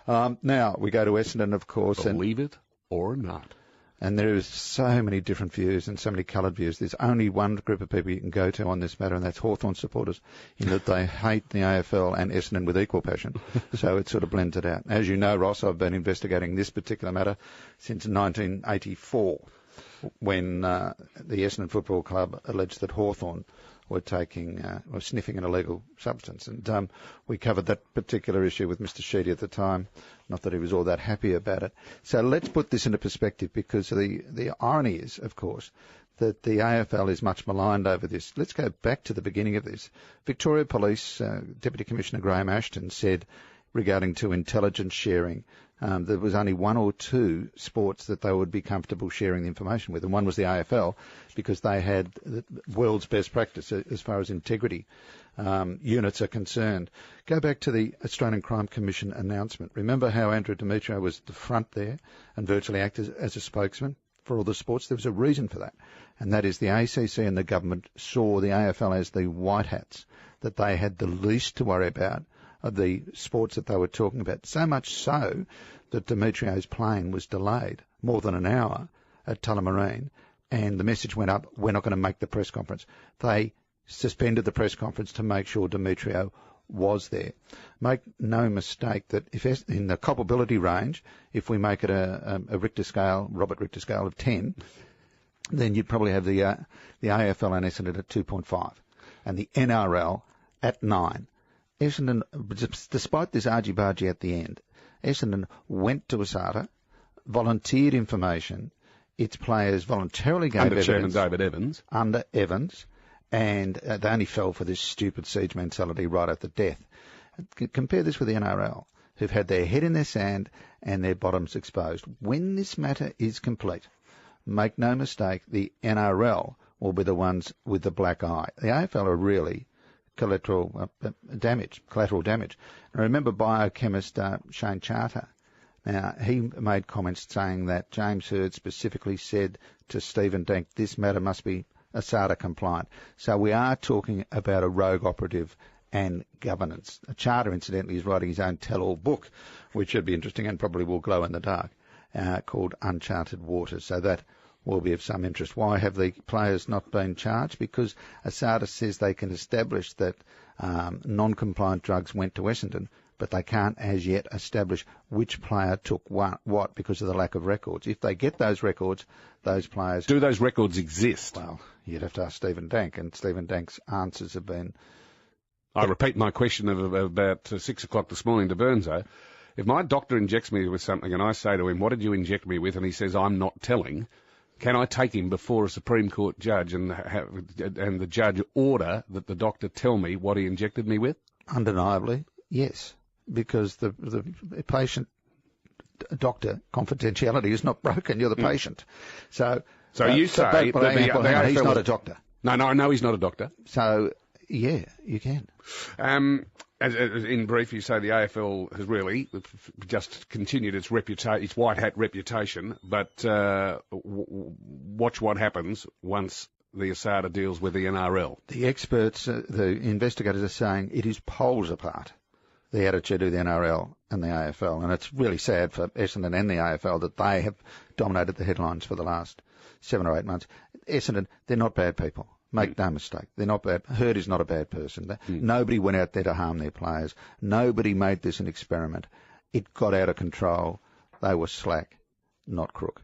Now, we go to Essendon, of course. Believe it or not. And there is so many different views and so many coloured views. There's only one group of people you can go to on this matter, and that's Hawthorn supporters, in that they hate the AFL and Essendon with equal passion. So it sort of blends it out. As you know, Ross, I've been investigating this particular matter since 1984, when the Essendon Football Club alleged that Hawthorn were sniffing an illegal substance. And we covered that particular issue with Mr. Sheedy at the time. Not that he was all that happy about it. So let's put this into perspective, because the irony is, of course, that the AFL is much maligned over this. Let's go back to the beginning of this. Victoria Police Deputy Commissioner Graham Ashton said, regarding to intelligence sharing, there was only one or two sports that they would be comfortable sharing the information with, and one was the AFL, because they had the world's best practice as far as integrity units are concerned. Go back to the Australian Crime Commission announcement. Remember how Andrew Demetrio was at the front there and virtually acted as a spokesman for all the sports? There was a reason for that, and that is the ACC and the government saw the AFL as the white hats, that they had the least to worry about of the sports that they were talking about. So much so that Demetrio's plane was delayed more than an hour at Tullamarine, and the message went up, we're not going to make the press conference. They suspended the press conference to make sure Demetrio was there. Make no mistake that if in the culpability range, if we make it a Richter scale, Robert Richter scale of 10, then you'd probably have the AFL and Essendon at 2.5 and the NRL at 9. Essendon, despite this argy-bargy at the end, Essendon went to ASADA, volunteered information, its players voluntarily gave evidence. Under Chairman David Evans. Under Evans, and they only fell for this stupid siege mentality right at the death. Compare this with the NRL, who've had their head in their sand and their bottoms exposed. When this matter is complete, make no mistake, the NRL will be the ones with the black eye. The AFL are really collateral damage. And I remember biochemist Shane Charter. Now, he made comments saying that James Hird specifically said to Stephen Dank, this matter must be ASADA compliant. So we are talking about a rogue operative and governance. Charter, incidentally, is writing his own tell-all book, which should be interesting and probably will glow in the dark, called Uncharted Waters. So that will be of some interest. Why have the players not been charged? Because ASADA says they can establish that non-compliant drugs went to Essendon, but they can't as yet establish which player took what because of the lack of records. If they get those records, those players... Do those records exist? Well, you'd have to ask Stephen Dank, and Stephen Dank's answers have been... I repeat my question of about 6 o'clock this morning to Burnzo. If my doctor injects me with something and I say to him, what did you inject me with? And he says, I'm not telling... Can I take him before a Supreme Court judge and the judge order that the doctor tell me what he injected me with? Undeniably, yes, because the patient-doctor confidentiality is not broken. You're the patient. So you say that he's not a doctor. No, I know he's not a doctor. So, yeah, you can. In brief, you say the AFL has really just continued its white hat reputation, but watch what happens once the ASADA deals with the NRL. The experts, the investigators are saying it is poles apart, the attitude of the NRL and the AFL, and it's really sad for Essendon and the AFL that they have dominated the headlines for the last 7 or 8 months. Essendon, they're not bad people. Make no mistake, they're not bad. Hird is not a bad person. Nobody went out there to harm their players. Nobody made this an experiment. It got out of control. They were slack, not crook.